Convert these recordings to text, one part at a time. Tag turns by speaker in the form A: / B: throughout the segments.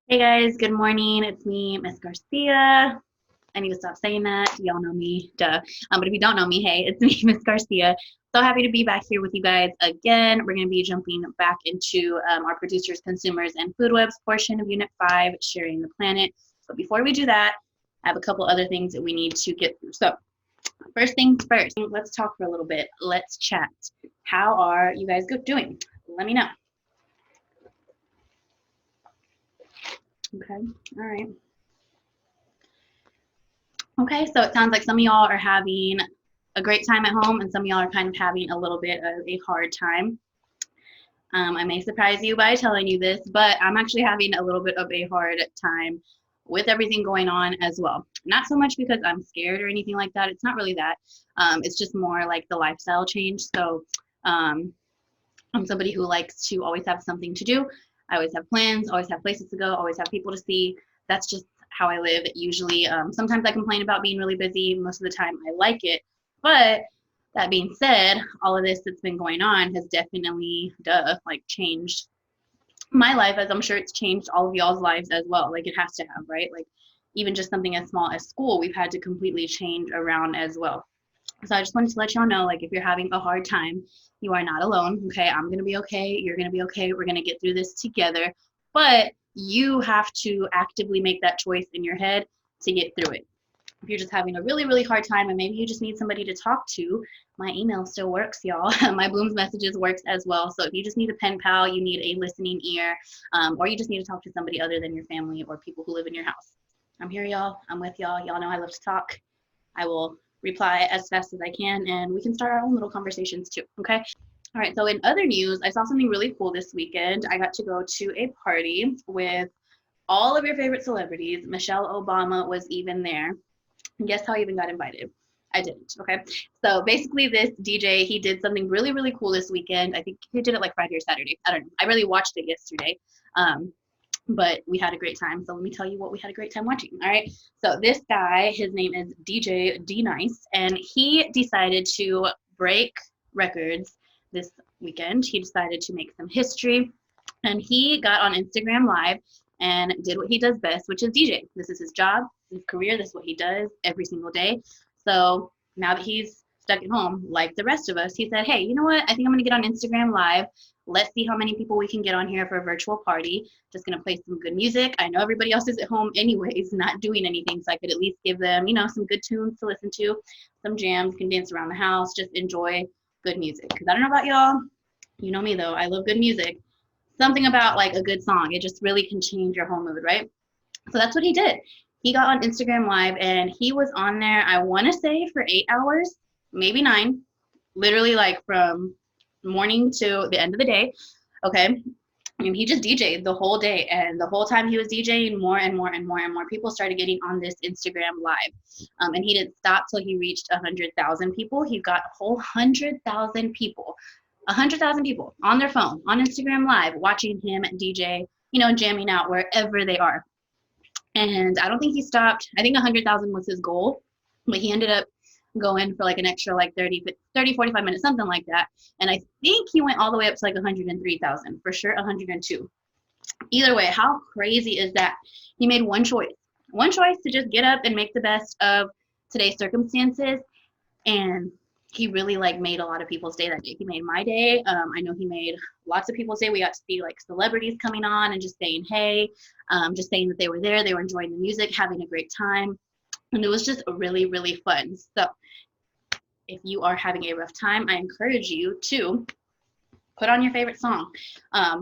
A: Hey guys, good morning. It's me, Miss Garcia. I need to stop saying that. Y'all know me, duh. But if you don't know me, hey, it's me, Miss Garcia. So happy to be back here with you guys again. We're going to be jumping back into our producers, consumers, and food webs portion of Unit 5, sharing the planet. But before we do that, I have a couple other things that we need to get through. So first things first, let's talk for a little bit. Let's chat. How are you guys doing? Let me know. Okay, all right. Okay, so it sounds like some of y'all are having a great time at home and some of y'all are kind of having a little bit of a hard time. I may surprise you by telling you this, but I'm actually having a little bit of a hard time with everything going on as well. Not so much because I'm scared or anything like that. It's not really that. It's just more like the lifestyle change. So um, I'm somebody who likes to always have something to do. I always have plans, always have places to go, always have people to see. That's just how I live. Usually, sometimes I complain about being really busy. Most of the time, I like it. But that being said, all of this that's been going on has definitely, like changed my life, as I'm sure it's changed all of y'all's lives as well. Like it has to have, right? Like even just something as small as school, we've had to completely change around as well. So I just wanted to let y'all know, like, if you're having a hard time, you are not alone. Okay, I'm gonna be okay. You're gonna be okay. We're gonna get through this together. But you have to actively make that choice in your head to get through it. If you're just having a really, really hard time and maybe you just need somebody to talk to, my email still works, y'all. My Booms messages works as well. So if you just need a pen pal, you need a listening ear, or you just need to talk to somebody other than your family or people who live in your house, I'm here, y'all. I'm with y'all. Y'all know I love to talk. I will reply as fast as I can, and we can start our own little conversations too. Okay. All right. So in other news, I saw something really cool this weekend. I got to go to a party with all of your favorite celebrities. Michelle Obama was even there. And guess how I even got invited? I didn't. Okay. So basically, this DJ, he did something really, really cool this weekend. I think he did it like Friday or Saturday. I don't know. I really watched it yesterday. But we had a great time. So let me tell you what we had a great time watching. All right. So this guy, his name is DJ D Nice, and he decided to break records this weekend. He decided to make some history, and he got on Instagram Live and did what he does best, which is DJ. This is his job, his career. This is what he does every single day. So now that he's stuck at home, like the rest of us, he said, hey, you know what? I think I'm going to get on Instagram Live. Let's see how many people we can get on here for a virtual party. Just going to play some good music. I know everybody else is at home anyways, not doing anything. So I could at least give them, some good tunes to listen to, some jams, can dance around the house, just enjoy good music. Because I don't know about y'all. You know me though. I love good music. Something about like a good song. It just really can change your whole mood, right? So that's what he did. He got on Instagram Live and he was on there, I want to say, for 8 hours, maybe nine, literally like from morning to the end of the day. Okay. And he just DJ'd the whole day. And the whole time he was DJing, more and more and more and more people started getting on this Instagram Live. And he didn't stop till he reached 100,000 people. He got a whole 100,000 people, 100,000 people on their phone, on Instagram Live, watching him DJ, jamming out wherever they are. And I don't think he stopped. I think 100,000 was his goal, but he ended up going for like an extra like 30, 45 minutes, something like that. And I think he went all the way up to like 103,000, for sure 102. Either way, how crazy is that? He made one choice to just get up and make the best of today's circumstances. And he really like made a lot of people's day that day. He made my day. I know he made lots of people's day. We got to see like celebrities coming on and just saying hey, just saying that they were there, they were enjoying the music, having a great time, and it was just really, really fun. So if you are having a rough time, I encourage you to put on your favorite song,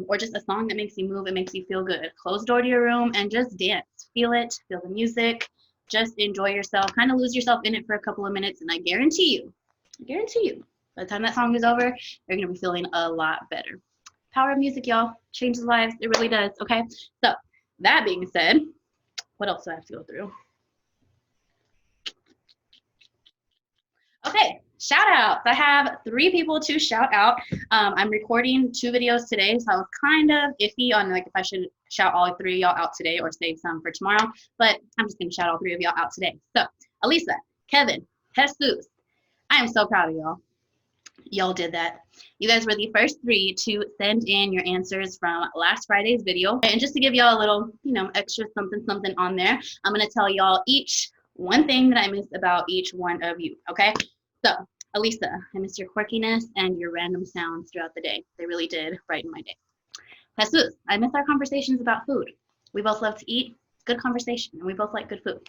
A: or just a song that makes you move and makes you feel good. Close the door to your room and just dance. Feel it, feel the music, just enjoy yourself, kind of lose yourself in it for a couple of minutes, and I guarantee you, by the time that song is over, you're going to be feeling a lot better. Power of music, y'all, changes lives. It really does. Okay. So that being said, what else do I have to go through? Okay, shout outs. I have 3 people to shout out. I'm recording 2 videos today, so I was kind of iffy on like if I should shout all 3 of y'all out today or save some for tomorrow, but I'm just gonna shout all 3 of y'all out today. So Elisa, Kevin, Jesus, I am so proud of y'all. Y'all did that. You guys were the first 3 to send in your answers from last Friday's video. And just to give y'all a little, extra something something on there, I'm going to tell y'all each one thing that I missed about each one of you, okay? So, Elisa, I missed your quirkiness and your random sounds throughout the day. They really did brighten my day. Jesus, I miss our conversations about food. We both love to eat. Good conversation, and we both like good food.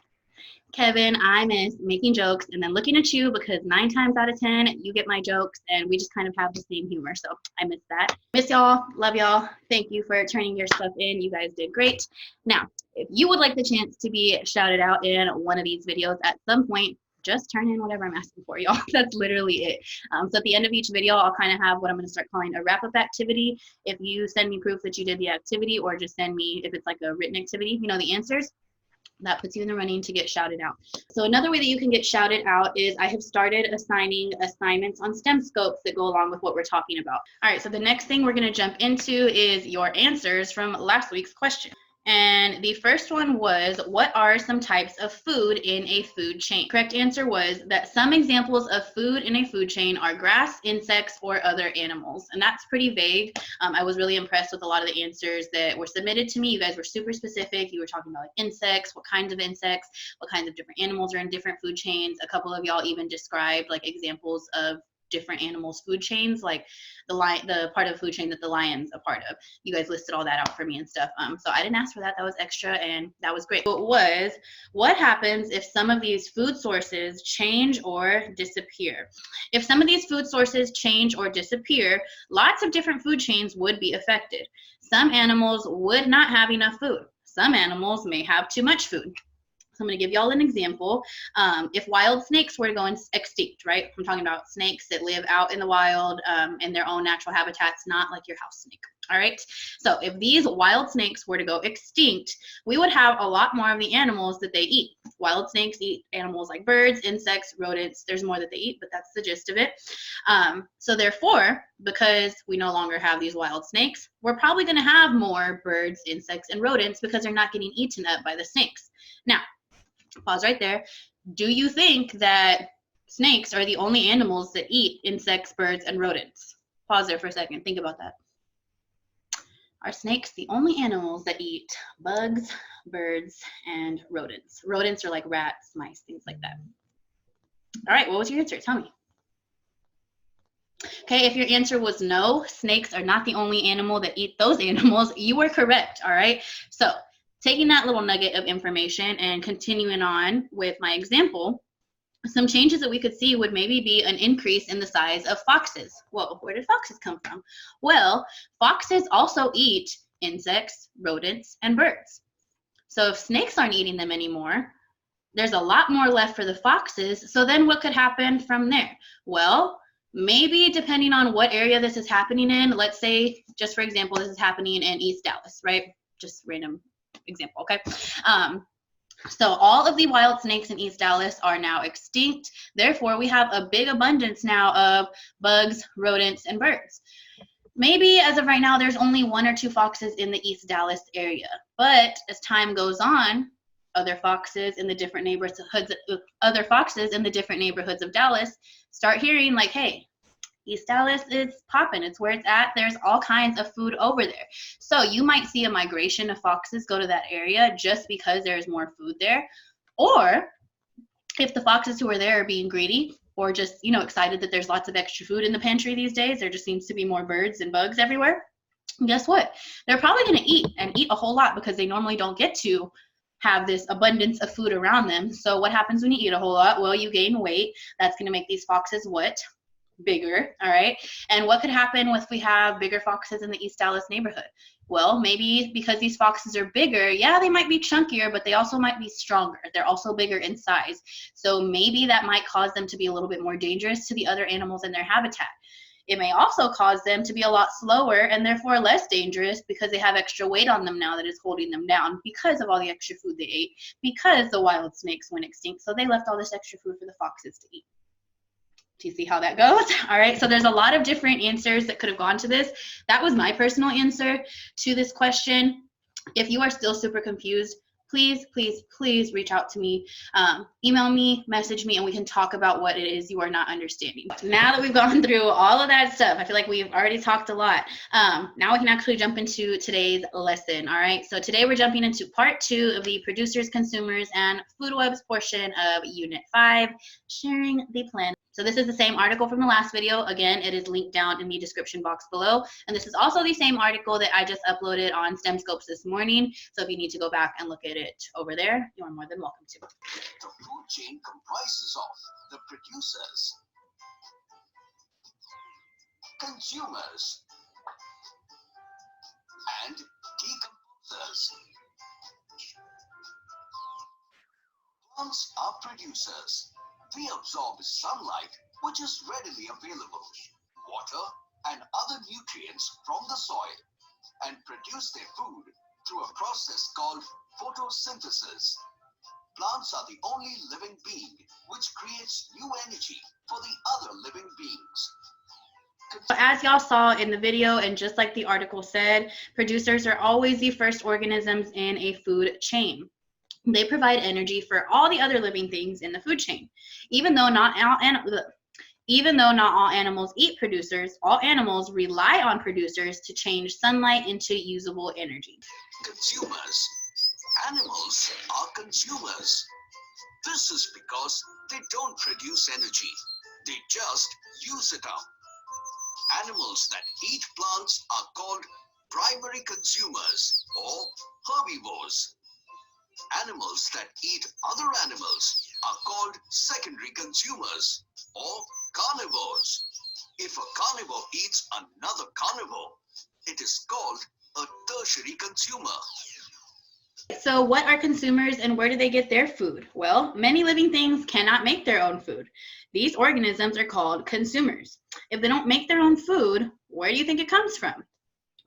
A: Kevin, I miss making jokes and then looking at you because 9 times out of 10, you get my jokes and we just kind of have the same humor. So I miss that. Miss y'all. Love y'all. Thank you for turning your stuff in. You guys did great. Now, if you would like the chance to be shouted out in one of these videos at some point, just turn in whatever I'm asking for, y'all. That's literally it. So at the end of each video, I'll kind of have what I'm going to start calling a wrap-up activity. If you send me proof that you did the activity, or just send me, if it's like a written activity, the answers, that puts you in the running to get shouted out. So another way that you can get shouted out is I have started assigning assignments on STEM scopes that go along with what we're talking about. All right, so the next thing we're going to jump into is your answers from last week's question. And the first one was, what are some types of food in a food chain? Correct answer was that some examples of food in a food chain are grass, insects, or other animals. And that's pretty vague. I was really impressed with a lot of the answers that were submitted to me. You guys were super specific. You were talking about like insects, what kinds of insects, what kinds of different animals are in different food chains. A couple of y'all even described like examples of different animals' food chains, like the part of the food chain that the lion's a part of. You guys listed all that out for me and stuff. So I didn't ask for that. That was extra, and that was great. It was, what happens if some of these food sources change or disappear? If some of these food sources change or disappear, lots of different food chains would be affected. Some animals would not have enough food. Some animals may have too much food. So I'm going to give y'all an example. If wild snakes were to go extinct, right? I'm talking about snakes that live out in the wild in their own natural habitats, not like your house snake. All right. So if these wild snakes were to go extinct, we would have a lot more of the animals that they eat. Wild snakes eat animals like birds, insects, rodents. There's more that they eat, but that's the gist of it. So therefore, because we no longer have these wild snakes, we're probably going to have more birds, insects, and rodents because they're not getting eaten up by the snakes. Now, pause right there. Do you think that snakes are the only animals that eat insects, birds, and rodents? Pause there for a second. Think about that. Are snakes the only animals that eat bugs, birds, and rodents? Rodents are like rats, mice, things like that. All right, what was your answer? Tell me. Okay, if your answer was no, snakes are not the only animal that eat those animals, you were correct, all right? So taking that little nugget of information and continuing on with my example, some changes that we could see would maybe be an increase in the size of foxes. Well, where did foxes come from? Well, foxes also eat insects, rodents, and birds. So if snakes aren't eating them anymore, there's a lot more left for the foxes. So then what could happen from there? Well, maybe depending on what area this is happening in, let's say, just for example, this is happening in East Dallas, right? Just random example, okay? So all of the wild snakes in East Dallas are now extinct. Therefore, we have a big abundance now of bugs, rodents, and birds. Maybe as of right now, there's only 1 or 2 foxes in the East Dallas area. But as time goes on, other foxes in the different neighborhoods of Dallas start hearing like, hey, East Dallas is popping. It's where it's at. There's all kinds of food over there. So you might see a migration of foxes go to that area just because there's more food there. Or if the foxes who are there are being greedy or just, excited that there's lots of extra food in the pantry these days, there just seems to be more birds and bugs everywhere. And guess what? They're probably going to eat a whole lot because they normally don't get to have this abundance of food around them. So what happens when you eat a whole lot? Well, you gain weight. That's going to make these foxes what? Bigger, all right? And what could happen if we have bigger foxes in the East Dallas neighborhood? Well, maybe because these foxes are bigger, yeah, they might be chunkier, but they also might be stronger. They're also bigger in size. So maybe that might cause them to be a little bit more dangerous to the other animals in their habitat. It may also cause them to be a lot slower and therefore less dangerous because they have extra weight on them now that is holding them down because of all the extra food they ate, because the wild snakes went extinct. So they left all this extra food for the foxes to eat. Do you see how that goes? All right, so there's a lot of different answers that could have gone to this. That was my personal answer to this question. If you are still super confused, please, please, please reach out to me, email me, message me, and we can talk about what it is you are not understanding. Now that we've gone through all of that stuff, I feel like we've already talked a lot. Now we can actually jump into today's lesson, all right? So today we're jumping into part 2 of the producers, consumers, and food webs portion of Unit 5, sharing the plan. So this is the same article from the last video. Again, it is linked down in the description box below. And this is also the same article that I just uploaded on STEM Scopes this morning. So if you need to go back and look at it over there, you are more than welcome to.
B: The food chain comprises of the producers, consumers, and decomposers. Plants are producers. They absorb sunlight, which is readily available, water and other nutrients from the soil, and produce their food through a process called photosynthesis. Plants are the only living being which creates new energy for the other living beings.
A: As y'all saw in the video, and just like the article said, producers are always the first organisms in a food chain. They provide energy for all the other living things in the food chain. Even though not all animals eat producers, all animals rely on producers to change sunlight into usable energy.
B: Consumers. Animals are consumers. This is because they don't produce energy. They just use it up. Animals that eat plants are called primary consumers or herbivores. Animals that eat other animals are called secondary consumers or carnivores. If a carnivore eats another carnivore, it is called a tertiary consumer.
A: So what are consumers and where do they get their food? Well, many living things cannot make their own food. These organisms are called consumers. If they don't make their own food, where do you think it comes from?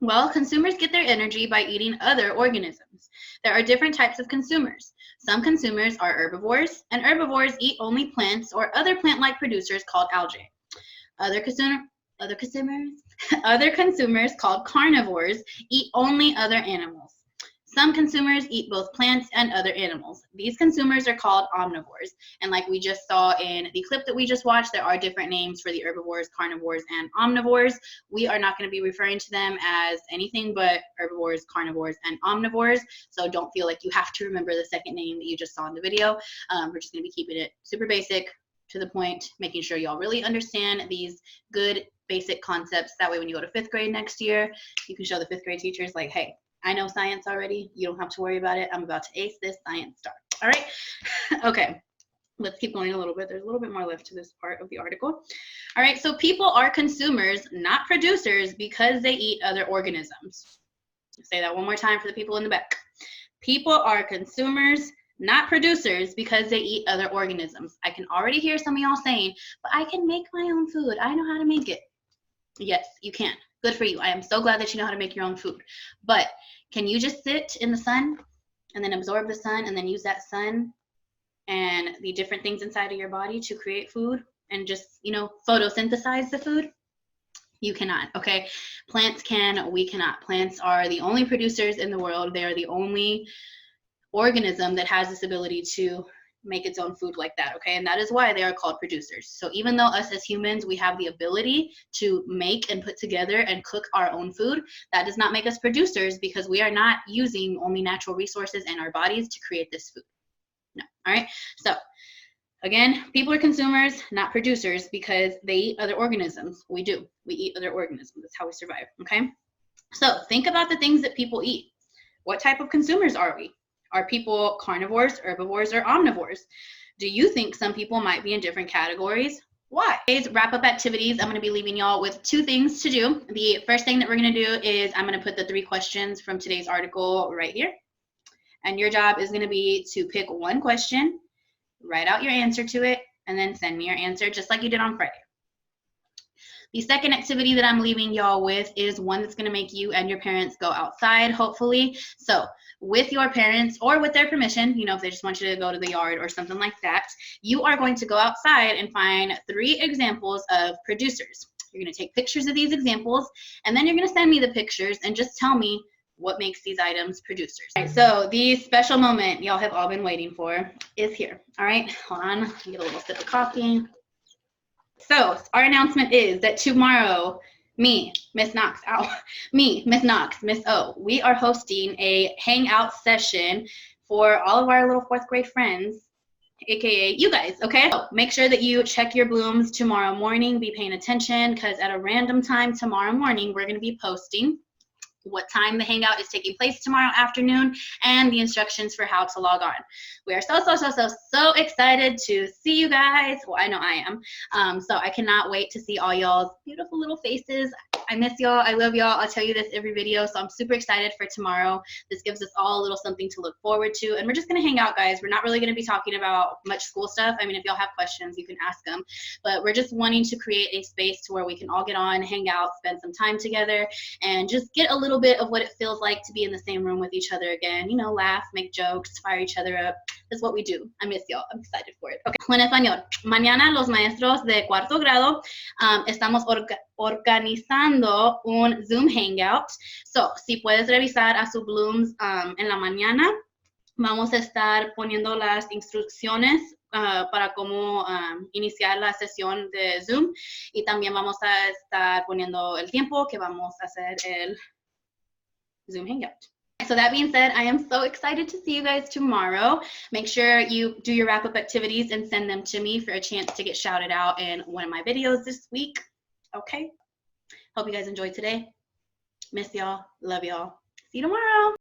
A: Well, consumers get their energy by eating other organisms. There are different types of consumers. Some consumers are herbivores, and herbivores eat only plants or other plant-like producers called algae. Other consumers called carnivores eat only other animals. Some consumers eat both plants and other animals. These consumers are called omnivores. And like we just saw in the clip that we just watched, there are different names for the herbivores, carnivores, and omnivores. We are not going to be referring to them as anything but herbivores, carnivores, and omnivores. So don't feel like you have to remember the second name that you just saw in the video. We're just going to be keeping it super basic, to the point, making sure y'all really understand these good basic concepts. That way when you go to 5th grade next year, you can show the 5th grade teachers like, hey, I know science already. You don't have to worry about it. I'm about to ace this science star. All right. Okay. Let's keep going a little bit. There's a little bit more left to this part of the article. All right. So people are consumers, not producers, because they eat other organisms. I'll say that one more time for the people in the back. People are consumers, not producers, because they eat other organisms. I can already hear some of y'all saying, but I can make my own food. I know how to make it. Yes, you can. Good for you. I am so glad that you know how to make your own food. But can you just sit in the sun and then absorb the sun and then use that sun and the different things inside of your body to create food and just, photosynthesize the food? You cannot, okay? Plants can, we cannot. Plants are the only producers in the world. They are the only organism that has this ability to make its own food like that, okay? And that is why they are called producers. So even though us as humans, we have the ability to make and put together and cook our own food, that does not make us producers, because we are not using only natural resources in our bodies to create this food. No, all right? So again, people are consumers, not producers, because they eat other organisms. We do. We eat other organisms. That's how we survive, okay? So think about the things that people eat. What type of consumers are we? Are people carnivores, herbivores, or omnivores? Do you think some people might be in different categories? Why? Today's wrap-up activities, I'm going to be leaving y'all with 2 things to do. The first thing that we're going to do is I'm going to put the 3 questions from today's article right here. And your job is going to be to pick one question, write out your answer to it, and then send me your answer just like you did on Friday. The second activity that I'm leaving y'all with is one that's going to make you and your parents go outside, hopefully. So with your parents or with their permission, if they just want you to go to the yard or something like that, you are going to go outside and find 3 examples of producers. You're going to take pictures of these examples, and then you're going to send me the pictures and just tell me what makes these items producers. All right, so the special moment y'all have all been waiting for is here. All right, hold on, get a little sip of coffee. So our announcement is that tomorrow, me, Miss Knox, Miss Knox, Miss O, we are hosting a hangout session for all of our little 4th grade friends, aka you guys, okay? So make sure that you check your blooms tomorrow morning. Be paying attention, because at a random time tomorrow morning, we're going to be posting what time the hangout is taking place tomorrow afternoon and the instructions for how to log on. We are so excited to see you guys. Well, I know I am. So I cannot wait to see all y'all's beautiful little faces. I miss y'all. I love y'all. I'll tell you this every video. So I'm super excited for tomorrow. This gives us all a little something to look forward to. And we're just going to hang out, guys. We're not really going to be talking about much school stuff. I mean, if y'all have questions, you can ask them. But we're just wanting to create a space to where we can all get on, hang out, spend some time together, and just get a little bit of what it feels like to be in the same room with each other again. You know, laugh, make jokes, fire each other up. That's what we do. I miss y'all. I'm excited for it. Okay. En español. Mañana los maestros de 4º grado estamos organizando un Zoom Hangout. So, si puedes revisar a su blooms en la mañana, vamos a estar poniendo las instrucciones para cómo iniciar la sesión de Zoom, y también vamos a estar poniendo el tiempo que vamos a hacer el Zoom Hangout. So that being said, I am so excited to see you guys tomorrow. Make sure you do your wrap-up activities and send them to me for a chance to get shouted out in one of my videos this week. Okay? Hope you guys enjoyed today. Miss y'all. Love y'all. See you tomorrow.